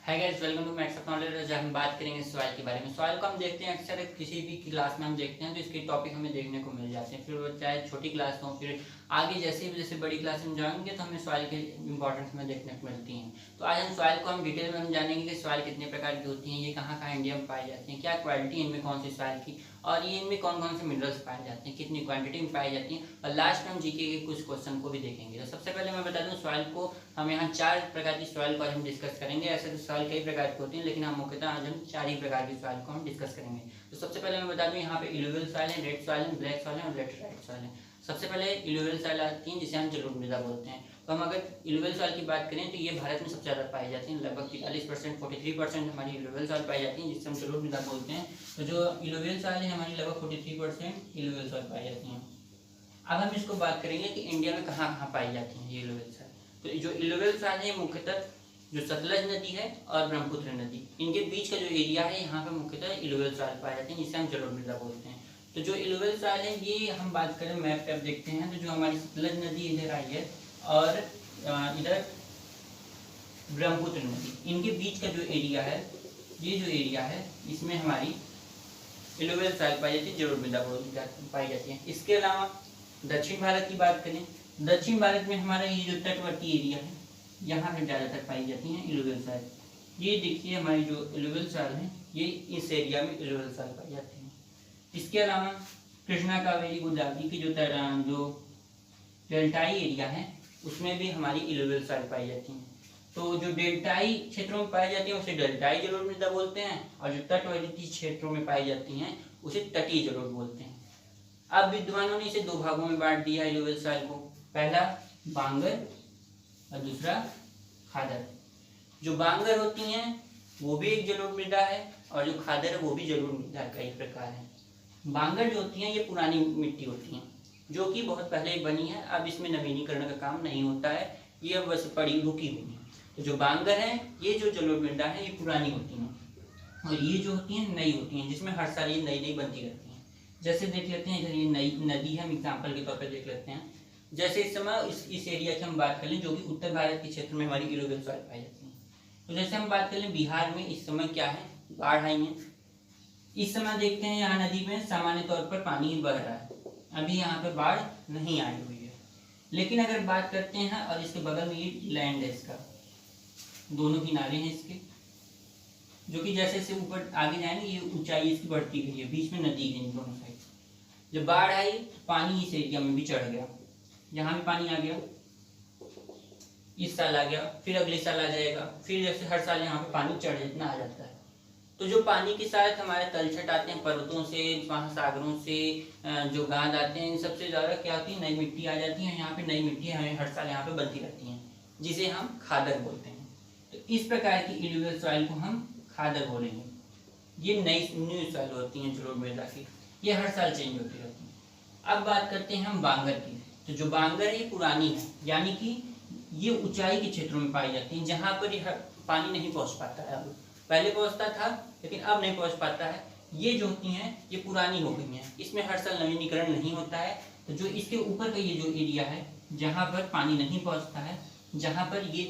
Hi guys, welcome to Max of Knowledge. आज हम बात करेंगे सॉइल के बारे में। सॉइल को हम देखते हैं अक्सर किसी भी क्लास में हम देखते हैं तो इसके टॉपिक हमें देखने को मिल जाते हैं। फिर वो चाहे छोटी क्लास हो, फिर आगे जैसे बड़ी क्लास में जाएंगे तो हमें सॉइल के इंपॉर्टेंस में देखने को मिलती हैं। तो आज हम सॉइल को हम डिटेल में हम जानेंगे कि सॉइल कितने प्रकार की होती हैं, ये कहाँ कहाँ इंडिया में पाई जाती हैं, क्या क्वालिटी इनमें कौन सी सॉइल की, और ये इनमें कौन कौन से मिनरल्स पाए जाते हैं, कितनी क्वांटिटी में पाई जाती हैं, और लास्ट में हम जीके के कुछ क्वेश्चन को भी देखेंगे। तो सबसे पहले मैं बता दूं, सॉइल को हम यहाँ 4 प्रकार की सॉइल को आज हम डिस्कस करेंगे। ऐसे तो सॉइल कई प्रकार की होती हैं, लेकिन हम मुख्यतः आज हम 4 ही प्रकार की सॉइल को हम डिस्कस करेंगे। तो सबसे पहले मैं बता दूं, यहाँ पे इल्यूवियल सॉइल है, रेड सॉइल है, ब्लैक सॉइल है और लेटराइट सॉइल है। सबसे पहले इल्यूवियल सॉइल आती है जिसे हम जलोढ़ मृदा बोलते हैं। तो हम अगर इल्यूवियल सॉइल की बात करें तो ये भारत में सबसे ज़्यादा पाई जाती है, लगभग 43%, 43% हमारी इल्यूवियल सॉइल पाई जाती है जिससे हम जलोढ़ मृदा बोलते हैं। तो जो इल्यूवियल सॉइल है हमारी लगभग 43% इल्यूवियल सॉइल पाई जाती हैं। अब हम इसको बात करेंगे कि इंडिया में कहाँ कहाँ पाई जाती हैं ये इल्यूवियल सॉइल। तो जो इल्यूवियल सॉइल है मुख्यतः जो सतलज नदी है और ब्रह्मपुत्र नदी, इनके बीच का जो एरिया है यहाँ पे मुख्यतः इल्यूवियल सॉइल पाए जाते हैं जिसे हम जलोढ़ मृदा बोलते हैं। तो जो इल्यूवियल सॉइल है ये हम बात करें मैप पे आप देखते हैं तो जो हमारी सतलज नदी इधर आई है और इधर ब्रह्मपुत्र नदी, इनके बीच का जो एरिया है, ये जो एरिया है इसमें हमारी इल्यूवियल सॉइल पाई जाती है, जलोढ़ मृदा पाई जाती है। इसके अलावा दक्षिण भारत की बात करें, दक्षिण भारत में हमारा ये जो तटवर्ती एरिया है यहाँ पे ज़्यादातर पाई जाती हैं इल्यूवियल सॉइल। ये देखिए हमारी जो इल्यूवियल सॉइल है ये इस एरिया में इल्यूवियल सॉइल पाई जाती है। इसके अलावा कृष्णा कावेरी गोदावरी की जो डेल्टाई एरिया है उसमें भी हमारी इल्यूवियल सॉइल पाई जाती है। तो जो डेल्टाई क्षेत्रों में पाई जाती है उसे डेल्टाई जलोढ़ मृदा बोलते हैं, और जो तटवर्ती क्षेत्रों में पाई जाती हैं उसे तटीय जलोढ़ बोलते हैं। अब विद्वानों ने इसे 2 भागों में बांट दिया इल्यूवियल सॉइल को, पहला बांगर और दूसरा खादर। जो बांगर होती हैं वो भी एक जलोढ़ मृदा है और जो खादर है वो भी जलोढ़ मृदा का एक प्रकार है। बांगर जो होती हैं ये पुरानी मिट्टी होती हैं जो कि बहुत पहले बनी है, अब इसमें नवीनीकरण का काम नहीं होता है, ये अब बस पड़ी रुकी हुई है। तो जो बांगर है ये जो जलोढ़ मृदा है ये पुरानी होती हैं और ये जो होती हैं नई होती हैं, जिसमें हर साल ये नई नई बनती रहती हैं। जैसे देख लेते हैं इधर ये नई नदी है, हम एग्जाम्पल के तौर पर देख लेते हैं। जैसे इस समय इस एरिया की हम बात कर लें जो कि उत्तर भारत के क्षेत्र में हमारी इल्यूवियल सॉइल पाई जाती है। तो जैसे हम बात कर लें बिहार में इस समय क्या है, बाढ़ आई है। इस समय देखते हैं यहाँ नदी में सामान्य तौर पर पानी बह रहा है, अभी यहाँ पे बाढ़ नहीं आई हुई है। लेकिन अगर बात करते हैं और इसके बगल में ये लैंड है, इसका दोनों किनारे हैं इसके, जो कि जैसे जैसे ऊपर आगे जाएंगे ये ऊंचाई इसकी बढ़ती गई है, बीच में नदी है इन दोनों साइड। जब बाढ़ आई पानी इस एरिया में भी चढ़ गया, यहाँ भी पानी आ गया, इस साल आ गया, फिर अगले साल आ जाएगा, फिर जैसे हर साल यहाँ पे पानी चढ़ना आ जाता है। तो जो पानी के साथ हमारे तलछट आते हैं पर्वतों से, महासागरों से, जो गाद आते हैं, इन सबसे ज़्यादा क्या होती है, नई मिट्टी आ जाती है। यहाँ पे नई मिट्टी हमें हर साल यहाँ पे बनती रहती है जिसे हम खादर बोलते हैं। तो इस प्रकार की इल्यूवियल सॉइल को हम खादर बोलेंगे। ये नई न्यू सॉइल होती हैं जलोढ़ मृदा की, ये हर साल चेंज होती रहती है। अब बात करते हैं हम बांगर की। तो जो बांगर है ये पुरानी है, यानी कि ये ऊंचाई के क्षेत्रों में पाई जाती है जहाँ पर पानी नहीं पहुँच पाता है। अब पहले पहुँचता था लेकिन अब नहीं पहुँच पाता है। ये जो होती हैं ये पुरानी हो गई हैं, इसमें हर साल नवीनीकरण नहीं होता है। तो जो इसके ऊपर का ये जो एरिया है जहाँ पर पानी नहीं पहुँचता है, जहाँ पर ये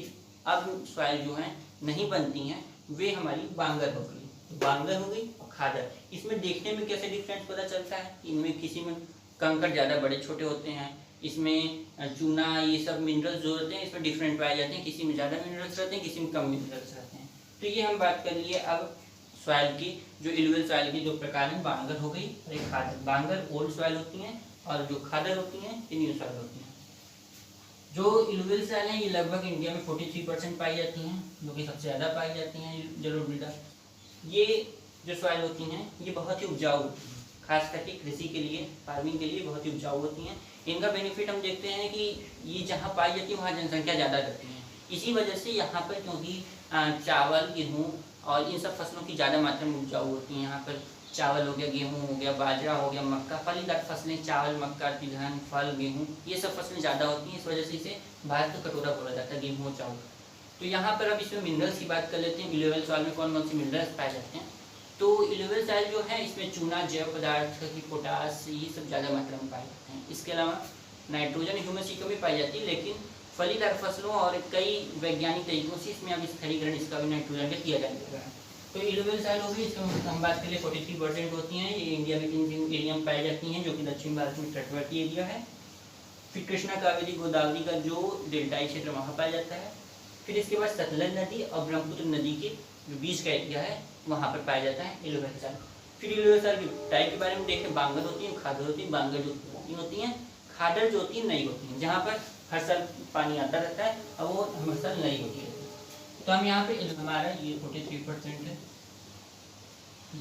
अब सॉइल जो है नहीं बनती हैं, वे हमारी बांगर हो गई। तो बांगर हो गई और खादर। इसमें देखने में कैसे डिफरेंस पता चलता है, इनमें किसी में कंकड़ ज़्यादा बड़े छोटे होते हैं, इसमें चूना ये सब मिनरल्स जो होते हैं इसमें डिफरेंट पाए जाते हैं, किसी में ज़्यादा मिनरल्स रहते हैं, किसी में कम मिनरल्स रहते हैं। तो ये हम बात कर लिए अब सॉइल की, जो इल्यूवियल सॉइल की 2 प्रकार हैं, बांगर हो गई और एक खादर। बांगर ओल्ड सॉइल होती हैं और जो खादर होती हैं ये न्यू सॉइल होती हैं। जो इल्यूवियल सॉइल हैं ये लगभग इंडिया में 43% पाई जाती हैं, जो कि सबसे ज़्यादा पाई जाती हैं जलोढ़ मृदा। ये जो सॉइल होती हैं ये बहुत ही उपजाऊ होती हैं, खास करके कृषि के लिए, फार्मिंग के लिए बहुत ही उपजाऊ होती हैं। इनका बेनिफिट हम देखते हैं कि ये जहाँ पाई जाती है वहाँ जनसंख्या ज़्यादा रहती है, इसी वजह से यहाँ पर क्योंकि चावल, गेहूँ और इन सब फसलों की ज़्यादा मात्रा में उपजाऊ होती हैं। यहाँ पर चावल हो गया, गेहूँ हो गया, बाजरा हो गया, मक्का, फलीदार फसलें, चावल, मक्का, तिलहन, फल, गेहूँ, ये सब फसलें ज़्यादा होती हैं। इस वजह से इसे भारत का कटोरा बोला जाता है, गेहूँ और चावल। तो यहाँ पर अब इसमें मिनरल्स की बात कर लेते हैं। इल्यूवियल सॉइल में कौन कौन से मिनरल्स पाए जाते हैं। तो इल्यूवियल सॉइल जो है इसमें चूना, जैव पदार्थ की पोटास, ये सब ज़्यादा मात्रा में पाए जाते हैं। इसके अलावा नाइट्रोजन, ह्यूमस की कमी पाई जाती है, लेकिन फलीदार फसलों और कई वैज्ञानिक तरीकों से इसमें अब स्थिरीकरण इसका भी नाइट्रोजन का किया जाने लगा है। तो इल्यूवियल सॉइल होगी, इसका हम बात करें 43% होती हैं, ये इंडिया में 3 एरिया में पाई जाती हैं, जो कि दक्षिण भारत में तटवर्ती एरिया है। फिर कृष्णा, कावेरी, गोदावरी का जो डेल्टाई क्षेत्र वहाँ पाया जाता है। फिर इसके बाद सतलज नदी और ब्रह्मपुत्र नदी के जो बीच का एरिया है वहाँ पर पाया जाता है इल्यूवियल सॉइल। फिर इल्यूवियल सॉइल की टाइप के बारे में देखें, बांगर होती है, खादर होती है। बांगर जो होती हैं, खादर जो होती है नई होती है, जहाँ पर हर साल पानी आता रहता है और वो हर साल नई होती है। तो हम यहाँ पे हमारा ये 43% है।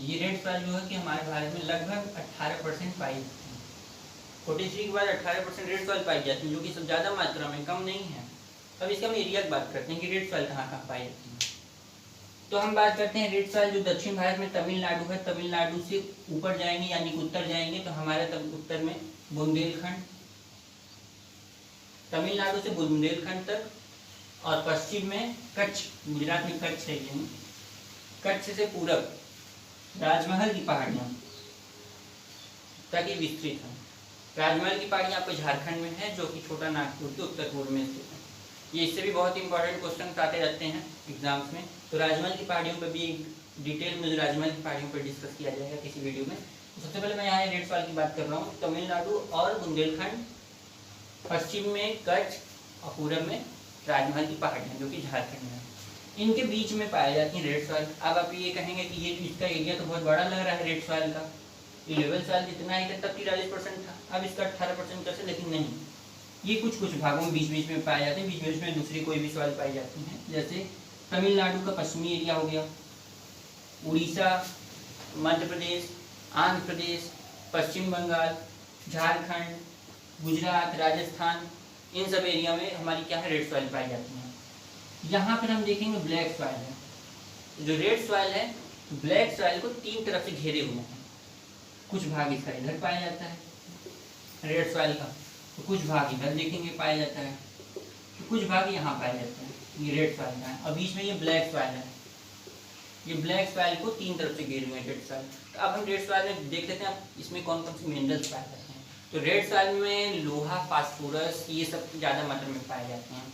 ये रेड सॉइल जो है कि हमारे भारत में लगभग 18% पाई जाती है। 43 के बाद 18% रेड सॉइल पाई जाती है, जो कि सब ज़्यादा मात्रा में, कम नहीं है। अब इसका हम एरिया की बात करते हैं कि रेड सॉइल कहाँ कहाँ पाई जाती है। तो हम बात करते हैं रेड सॉइल जो दक्षिण भारत में तमिलनाडु है, तमिलनाडु से ऊपर जाएंगे यानी कि उत्तर जाएंगे तो हमारे उत्तर में बुंदेलखंड, तमिलनाडु से बुंदेलखंड तक, और पश्चिम में कच्छ, गुजरात में कच्छ है, कच्छ से पूरब राजमहल की पहाड़ियाँ तक ये विस्तृत है। राजमहल की पहाड़ियाँ आपको झारखंड में है, जो कि छोटा नागपुर के उत्तर पूर्व में स्थित है। ये इससे भी बहुत इंपॉर्टेंट क्वेश्चन आते रहते हैं एग्जाम्स में। तो राजमहल की पहाड़ियों पर भी डिटेल में राजमहल की पहाड़ियों पर डिस्कस किया जाएगा किसी वीडियो में। तो सबसे पहले मैं यहाँ रेड सॉइल की बात कर रहा हूँ। तमिलनाडु और बुंदेलखंड, पश्चिम में कच्छ और पूरब में राजमहल की पहाड़ियाँ जो कि झारखंड में है, इनके बीच में पाई जाती है रेड सॉइल। अब आप ये कहेंगे कि ये इसका एरिया तो बहुत बड़ा लग रहा है रेड सॉइल का, इल्यूवियल सॉइल जितना ही तब 43% था, अब इसका 18% कैसे? लेकिन नहीं, ये कुछ कुछ भागों में बीच बीच में पाए जाते हैं, बीच बीच में दूसरी कोई भी सॉइल पाई जाती हैं। जैसे तमिलनाडु का पश्चिमी एरिया हो गया, उड़ीसा, मध्य प्रदेश, आंध्र प्रदेश, पश्चिम बंगाल, झारखंड, गुजरात, राजस्थान, इन सब एरिया में हमारी क्या है, रेड सॉइल पाई जाती है। यहाँ पर हम देखेंगे ब्लैक सॉइल है। जो रेड सॉइल है, ब्लैक सॉइल को 3 तरफ से घेरे हुए हैं। कुछ भाग इसका इधर पाया जाता है रेड सॉइल का, तो कुछ भाग इधर देखेंगे पाया जाता है, तो कुछ भाग यहाँ पाया जाता है, ये रेड सॉइल का है। और बीच में ये ब्लैक सॉइल है, ये ब्लैक सॉइल को 3 तरफ से घेरे हुए हैं रेड सॉइल। तो अब हम रेड सॉइल में देख लेते हैं इसमें कौन कौन से मिनरल्स पाए जाते हैं। तो रेड सॉइल में लोहा, फास्फोरस, ये सब ज़्यादा मात्रा में पाए जाते हैं।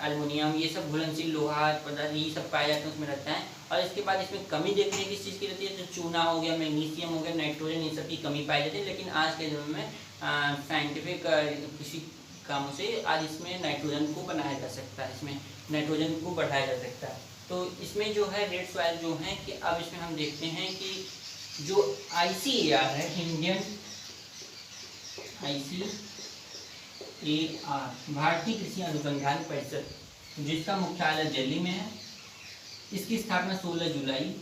एल्युमिनियम, ये सब घुलनशील लोहा पदार्थ ये सब पाए जाते हैं, उसमें रहता है। और इसके बाद इसमें कमी देखते हैं किस चीज़ की रहती है, तो चूना हो गया, मैग्नीशियम हो गया, नाइट्रोजन, ये सब की कमी पाई जाती है। लेकिन आज के समय में साइंटिफिक किसी कामों से आज इसमें नाइट्रोजन को बनाया जा सकता है, इसमें नाइट्रोजन को बढ़ाया जा सकता है। तो इसमें जो है रेड सॉइल जो है कि अब इसमें हम देखते हैं कि जो ICAR है, इंडियन ICAR, भारतीय कृषि अनुसंधान परिषद, जिसका मुख्यालय दिल्ली में है, इसकी स्थापना 16 जुलाई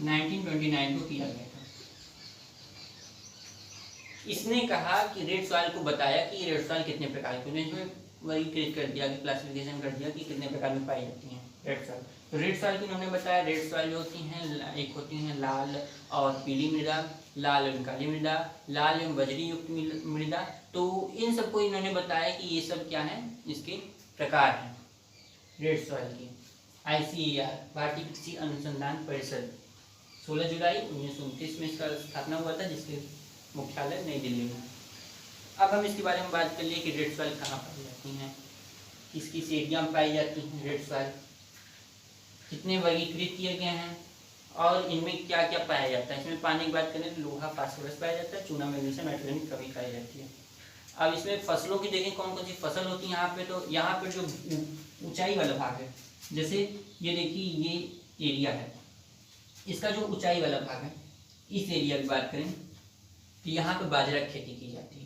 1929 को किया गया था। इसने कहा कि रेड सॉइल को बताया कि रेड सॉइल कितने प्रकार की, इसमें वर्गीकृत कर दिया कि क्लासिफिकेशन कर दिया कि कितने प्रकार में पाई जाती हैं रेड सॉइल। तो रेड सॉइल की उन्होंने बताया, रेड सॉइल जो होती हैं, एक होती हैं लाल और पीली मृदा, लाल एवं काली मृदा, लाल एवं बजरी युक्त मृदा। तो इन सबको इन्होंने बताया कि ये सब क्या है, इसके प्रकार हैं रेड सॉइल की। ICAR, भारतीय कृषि अनुसंधान परिषद, 16 जुलाई 1929 में इसका स्थापना हुआ था, जिसके मुख्यालय नई दिल्ली में। अब हम इसके बारे में बात कर लिए कि रेड सॉइल कहाँ पाई जाती हैं, किस किस एरिया में पाई जाती हैं रेड सॉइल, कितने वर्गीकृत किए गए हैं और इनमें क्या क्या पाया जाता है। इसमें पानी की बात करें तो लोहा, फास्फोरस पाया जाता है, चूना, मैग्नीशियम, नाइट्रोजन की कमी पाई जाती है। अब इसमें फसलों की देखें कौन कौन सी फसल होती है यहाँ पे। तो यहाँ पे जो ऊंचाई वाला भाग है, जैसे ये देखिए ये एरिया है, इसका जो ऊंचाई वाला भाग है, इस एरिया की बात करें तो यहाँ पे बाजरा की खेती की जाती है।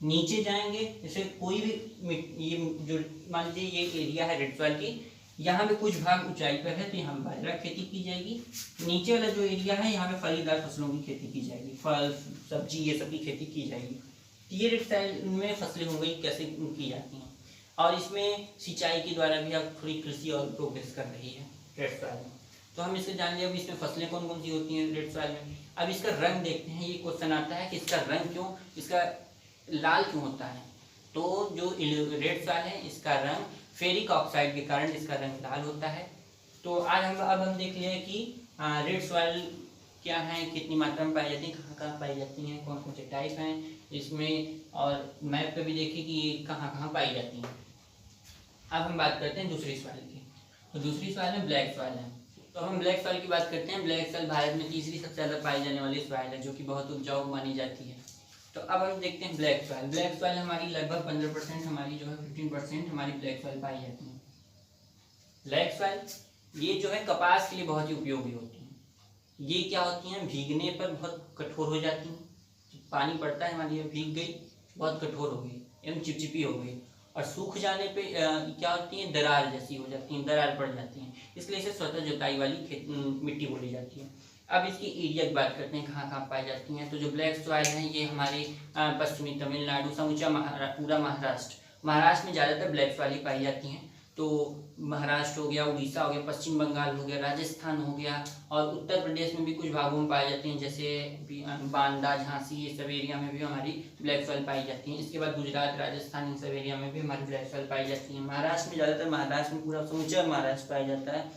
नीचे जाएंगे, जैसे कोई भी ये जो मान लीजिए ये एरिया है रेड सॉइल की, यहाँ पे कुछ भाग ऊंचाई पर है तो यहाँ बाजरा खेती की जाएगी। नीचे वाला जो एरिया है यहाँ पे फलीदार फसलों की खेती की जाएगी, फल, सब्जी, ये सब की खेती की जाएगी। ये रेड सॉइल में फसलें हो गई कैसे की जाती हैं। और इसमें सिंचाई के द्वारा भी अब थोड़ी कृषि और प्रोग्रेस कर रही है रेड सॉइल में। तो हम इससे जान लिया अब इसमें फसलें कौन कौन सी होती हैं रेड सॉइल में। अब इसका रंग देखते हैं, ये क्वेश्चन आता है कि इसका रंग क्यों, इसका लाल क्यों होता है। तो जो रेड सॉइल है इसका रंग फेरिक ऑक्साइड के कारण इसका रंग लाल होता है। तो आज हम देख लिए कि रेड सॉइल क्या है, कितनी मात्रा में पाई जाती है, कहाँ कहाँ पाई जाती हैं, कौन कौन से टाइप हैं, इसमें, और मैप पे भी देखें कि ये कहाँ कहाँ पाई जाती हैं। अब हम बात करते हैं दूसरी सॉइल की। तो दूसरी सॉइल में ब्लैक सॉइल है। तो हम ब्लैक सॉइल की बात करते हैं। ब्लैक सॉइल भारत में तीसरी सबसे ज़्यादा पाई जाने वाली सॉइल है, जो कि बहुत उपजाऊ मानी जाती है। तो अब हम देखते हैं ब्लैक सॉइल। ब्लैक सॉइल हमारी लगभग 15%, हमारी जो है 15% हमारी ब्लैक सॉइल पाई जाती है। ब्लैक सॉइल ये जो है कपास के लिए बहुत ही उपयोगी होती है। ये क्या होती हैं, भीगने पर बहुत कठोर हो जाती हैं। पानी पड़ता है हमारी, भीग गई, बहुत कठोर हो गई एवं चिपचिपी हो गई, और सूख जाने पे क्या होती हैं, दरार जैसी हो जाती हैं, दरार पड़ जाती हैं। इसलिए इसे स्वतः जुताई वाली मिट्टी बोली जाती है। अब इसकी एरिया की बात करते हैं, कहाँ कहाँ पाई जाती हैं। तो जो ब्लैक सॉइल है ये हमारे पश्चिमी तमिलनाडु, समूचा पूरा महाराष्ट्र में ज़्यादातर ब्लैक सॉइल ही पाई जाती हैं। तो महाराष्ट्र हो गया, उड़ीसा हो गया, पश्चिम बंगाल हो गया, राजस्थान हो गया, और उत्तर प्रदेश में भी कुछ भागों में पाई जाती हैं, जैसे बांदा, झांसी, ये सब एरिया में भी हमारी ब्लैक सॉइल पाई जाती हैं। इसके बाद गुजरात, राजस्थान, इन सब एरिया में भी हमारी ब्लैक सॉइल पाई जाती है। महाराष्ट्र में ज़्यादातर, महाराष्ट्र में पूरा समूचा महाराष्ट्र पाया जाता है।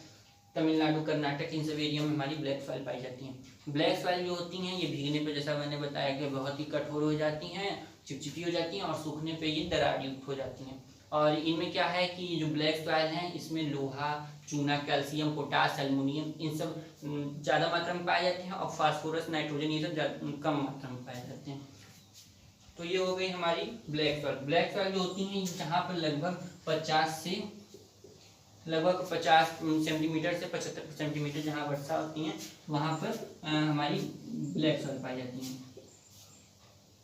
तमिलनाडु, कर्नाटक, इन सब एरिया में हमारी ब्लैक सॉइल पाई जाती हैं। ब्लैक सॉइल जो होती हैं ये भीगने पर, जैसा मैंने बताया, कि बहुत ही कठोर हो जाती हैं, चिपचिपी हो जाती हैं, और सूखने पे ये दरार युक्त हो जाती हैं। और इनमें क्या है कि जो ब्लैक सॉइल हैं इसमें लोहा, चूना, कैल्शियम, पोटास, एल्युमिनियम, इन सब ज़्यादा मात्रा में पाए जाते हैं, और फास्फोरस, नाइट्रोजन, ये सब कम मात्रा में पाए जाते हैं। तो ये हो गई हमारी ब्लैक सॉइल। ब्लैक सॉइल जो होती हैं जहाँ पर लगभग 50 सेंटीमीटर से 75 सेंटीमीटर जहाँ वर्षा होती है, वहाँ पर हमारी ब्लैक सॉइल पाई जाती है।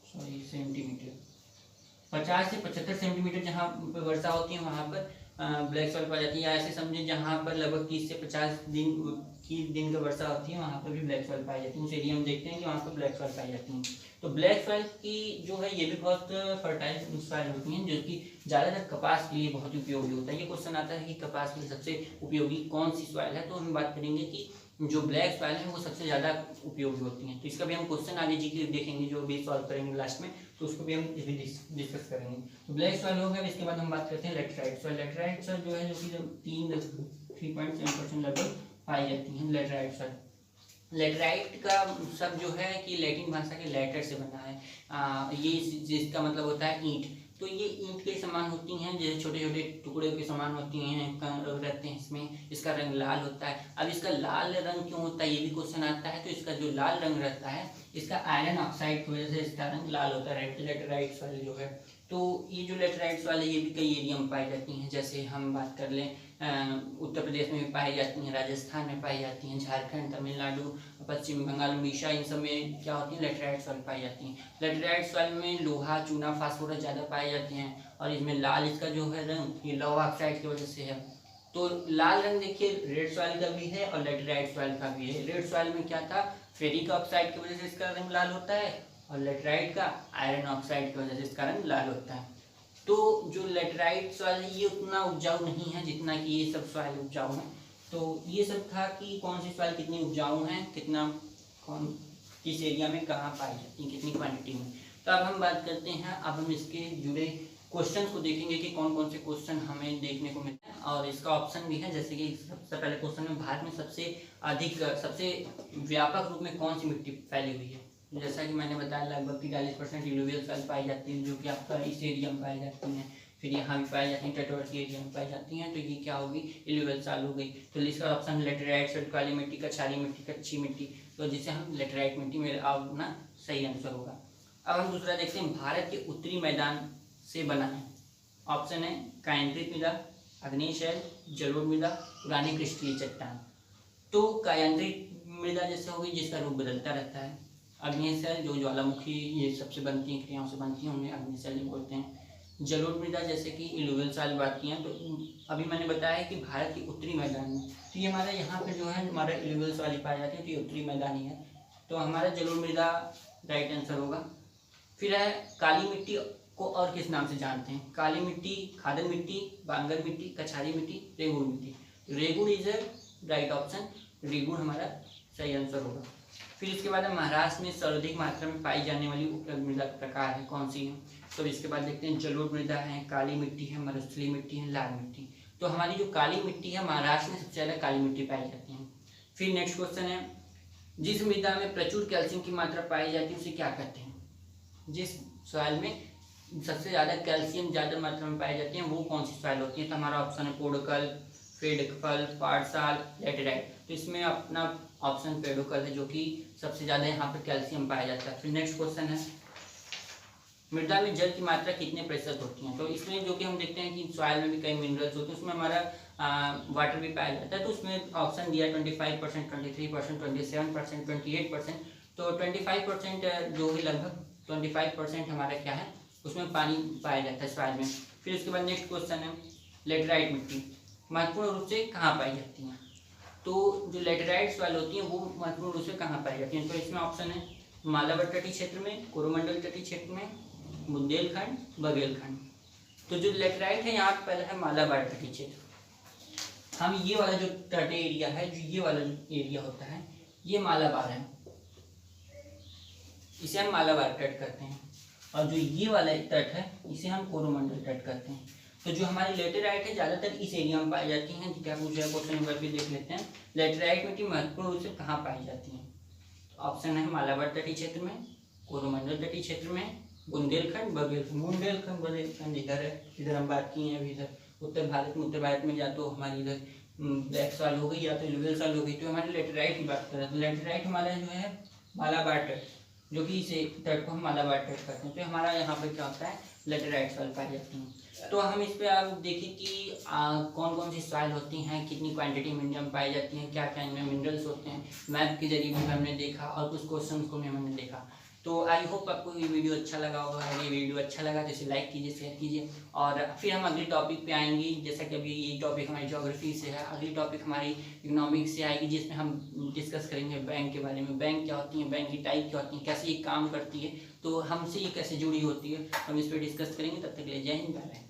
सॉरी, सेंटीमीटर, 50 से 75 सेंटीमीटर जहाँ पर वर्षा होती है वहाँ पर ब्लैक सॉइल पाई जाती है। या ऐसे समझे जहाँ पर लगभग 30 से 50 दिन का वर्षा होती है वहाँ पर भी ब्लैक सॉइल पाई जाती है। उस एरिया में देखते हैं कि वहाँ पर ब्लैक सॉइल पाई जाती है। तो ब्लैक सॉइल की जो है ये भी बहुत फर्टाइल सॉइल होती हैं, जो कि ज़्यादातर कपास के लिए बहुत उपयोगी होता है। ये क्वेश्चन आता है कि कपास के लिए सबसे उपयोगी कौन सी सॉइल है, तो हम बात करेंगे कि जो ब्लैक सॉइल है वो सबसे ज़्यादा उपयोगी होती हैं। तो इसका भी हम क्वेश्चन आगे जी के देखेंगे, जो भी सॉल्व करेंगे लास्ट में, तो उसको भी हम डिस्कस करेंगे। तो ब्लैक सॉइल हो गया। इसके बाद हम बात करते हैं लेटराइट सॉइल। लेटराइट सॉइल जो है, जो कि 3.7% लगभग पाई जाती है लेटराइट सॉइल। लेटराइट का शब्द जो है कि लैटिन भाषा के लेटर से बना है। ये जिसका मतलब होता है ईंट। तो ये ईंट के समान होती हैं, जैसे छोटे छोटे टुकड़े के समान होती हैं, रहते हैं इसमें। इसका रंग लाल होता है। अब इसका लाल रंग क्यों होता है, ये भी क्वेश्चन आता है। तो इसका जो लाल रंग रहता है, इसका आयरन ऑक्साइड की वजह से इसका रंग लाल होता है, लेटराइट सॉइल जो है। तो ये जो लेटराइट सॉइल है ये भी कई एरिया में पाई जाती हैं। जैसे हम बात कर लें, उत्तर प्रदेश में भी पाई जाती हैं, राजस्थान में पाई जाती हैं, झारखंड, तमिलनाडु, पश्चिम बंगाल, उड़ीसा, इन सब में क्या होती है, लेटराइट सॉइल पाई जाती हैं। लेटराइट सॉइल में लोहा, चूना, फास्फोरस ज़्यादा पाए जाते हैं, और इसमें लाल इसका जो है रंग, ये लोहा ऑक्साइड की वजह से है। तो लाल रंग देखिए रेड सॉइल का भी है और लेटराइट सॉइल का भी है। रेड सॉइल में क्या था, फेरिक ऑक्साइड की वजह से इसका रंग लाल होता है, और लेटराइट का आयरन ऑक्साइड की वजह से इसका रंग लाल होता है। तो जो लेटराइट सॉइल है ये उतना उपजाऊ नहीं है जितना कि ये सब सॉइल उपजाऊ है। तो ये सब था कि कौन सी सॉइल कितनी उपजाऊ है, कितना कौन किस एरिया में कहाँ पाई जाती है, कितनी क्वांटिटी में। तो अब हम बात करते हैं, अब हम इसके जुड़े क्वेश्चन को देखेंगे कि कौन कौन से क्वेश्चन हमें देखने को मिलते हैं, और इसका ऑप्शन भी है। जैसे कि सबसे पहले क्वेश्चन में, भारत में सबसे व्यापक रूप में कौन सी मिट्टी फैली हुई है। जैसा कि मैंने बताया, लगभग 43% एलुवियल सॉइल पाई जाती है, जो कि आपका इस एरिया में पाई जाती हैं। फिर यहाँ भी पाई जाती हैं, तटवर्ती एरिया में पाई जाती हैं। तो ये क्या होगी, एलुवियल सॉइल हो गई। तो इसका ऑप्शन लेटराइट सॉइल, काली मिट्टी, कछारी मिट्टी, कच्ची मिट्टी, तो जिसे हम लेटराइट मिट्टी में अपना सही आंसर होगा। अब हम दूसरा देखते हैं, भारत के उत्तरी मैदान से बना है। ऑप्शन है कायांतरित मृदा, आग्नेय शैल, जलोढ़ मृदा, पुरानी क्रिस्टलीय चट्टान। तो कायांतरित मृदा जैसे होगी जिसका रूप बदलता रहता है। आग्नेय शैल जो ज्वालामुखी ये सबसे बनती हैं, क्रियाओं से बनती हैं, उन्हें आग्नेय शैल बोलते हैं। जलोढ़ मृदा जैसे कि एलुवियल सॉइल बनती हैं। तो अभी मैंने बताया कि भारत के उत्तरी मैदान में, तो ये हमारा यहाँ पे जो है हमारा एलुवियल सॉइल पाई जाती है, तो ये उत्तरी मैदान ही है। तो हमारा जलोढ़ मृदा राइट आंसर होगा। फिर है काली मिट्टी को और किस नाम से जानते हैं, काली मिट्टी, खादर मिट्टी, बांगर मिट्टी, कछारी मिट्टी, रेगुड़ मिट्टी। रेगुड़ इज ए राइट ऑप्शन, रेगुड़ हमारा सही आंसर होगा। फिर इसके बाद महाराष्ट्र में सर्वाधिक मात्रा में पाई जाने वाली उपलब्ध मृदा प्रकार है कौन सी है। तो इसके बाद देखते हैं, जलोढ़ मृदा है, काली मिट्टी है, मरुस्थलीय मिट्टी है, लाल मिट्टी। तो हमारी जो काली मिट्टी है, महाराष्ट्र में सबसे ज़्यादा काली मिट्टी पाई जाती है। फिर नेक्स्ट क्वेश्चन है, जिस मृदा में प्रचुर कैल्शियम की मात्रा पाई जाती है उसे क्या कहते हैं। जिस सॉइल में सबसे ज़्यादा कैल्शियम ज़्यादा मात्रा में पाई जाती है वो कौन सी सॉइल होती है? तो हमारा ऑप्शन है पोडोकल, फेडकल, पार्साल, लेटेराइट। तो इसमें अपना ऑप्शन पेडोकल है जो कि सबसे ज़्यादा यहाँ पर कैल्शियम पाया जाता है। फिर नेक्स्ट क्वेश्चन है मृदा में जल की मात्रा कितने प्रतिशत होती है? तो इसमें जो कि हम देखते हैं कि सॉइल में भी कई मिनरल्स होते हैं, उसमें हमारा वाटर भी पाया जाता है। तो उसमें ऑप्शन दिया 25%, 23%, 27%, 28%। तो 25% जो कि लगभग 25% हमारा क्या है उसमें पानी पाया जाता है सॉइल में। फिर उसके बाद नेक्स्ट क्वेश्चन है लेटेराइट मिट्टी महत्वपूर्ण रूप से कहाँ पाई जाती है? तो जो लेटेराइट सॉइल होती है वो महत्वपूर्ण रूप से कहाँ पाई जाती है? तो इसमें ऑप्शन है मालाबार तटीय क्षेत्र में, कोरोमंडल तटीय क्षेत्र में, बुंदेलखंड, बघेलखंड। तो जो लेटेराइट है यहाँ पे पहला है मालाबार तटीय क्षेत्र। हम ये वाला जो तटीय एरिया है, जो ये वाला एरिया होता है ये मालाबार है, इसे हम मालाबार तट करते हैं। और जो ये वाला तट है इसे हम कोरोमंडल तट करते हैं। तो जो हमारी लेटेराइट है ज़्यादातर इस एरिया में पाई जाती हैं। क्या पूछा है क्वेश्चन नंबर पे देख लेते हैं। लेटेराइट मिट्टी महत्वपूर्ण रूप से कहाँ पाई जाती है? ऑप्शन है मालाबार तटीय क्षेत्र में, कोरोमंडल तटीय क्षेत्र में, बुंदेलखंड, बघेलखंड। बुंदेलखंड बघेलखंड इधर है, इधर हम बात किए हैं अभी। इधर उत्तर भारत में या तो हमारी इधर ब्लैक सॉइल हो गई या तो एलुवियल सॉइल हो गई। तो हमारी लेटेराइट की बात करें तो लेटेराइट हमारा जो है मालाबार तट, जो कि इसे तट को हम मालाबार तट करते हैं। तो हमारा यहाँ पर क्या होता है लेटेराइट सॉइल पाई जाती हैं। तो हम इस पर आप देखें कि कौन कौन सी सॉइल होती हैं, कितनी क्वांटिटी में इनमें पाई जाती हैं, क्या क्या इनमें मिनरल्स होते हैं, मैप के जरिए भी हमने देखा और कुछ क्वेश्चन को भी हमने देखा। तो आई होप आपको ये वीडियो अच्छा लगा होगा। अगर ये वीडियो अच्छा लगा तो इसे लाइक कीजिए, शेयर कीजिए। और फिर हम अगले टॉपिक पे आएंगे। जैसा कि अभी ये टॉपिक हमारी ज्योग्राफी से है, अगली टॉपिक हमारी इकोनॉमिक्स से आएगी, जिसमें हम डिस्कस करेंगे बैंक के बारे में। बैंक क्या होती है, बैंक की टाइप क्या होती है, कैसे ये काम करती है, तो हमसे ये कैसे जुड़ी होती है, हम इस पर डिस्कस करेंगे। तब तक ले जय हिंद, बाय बाय।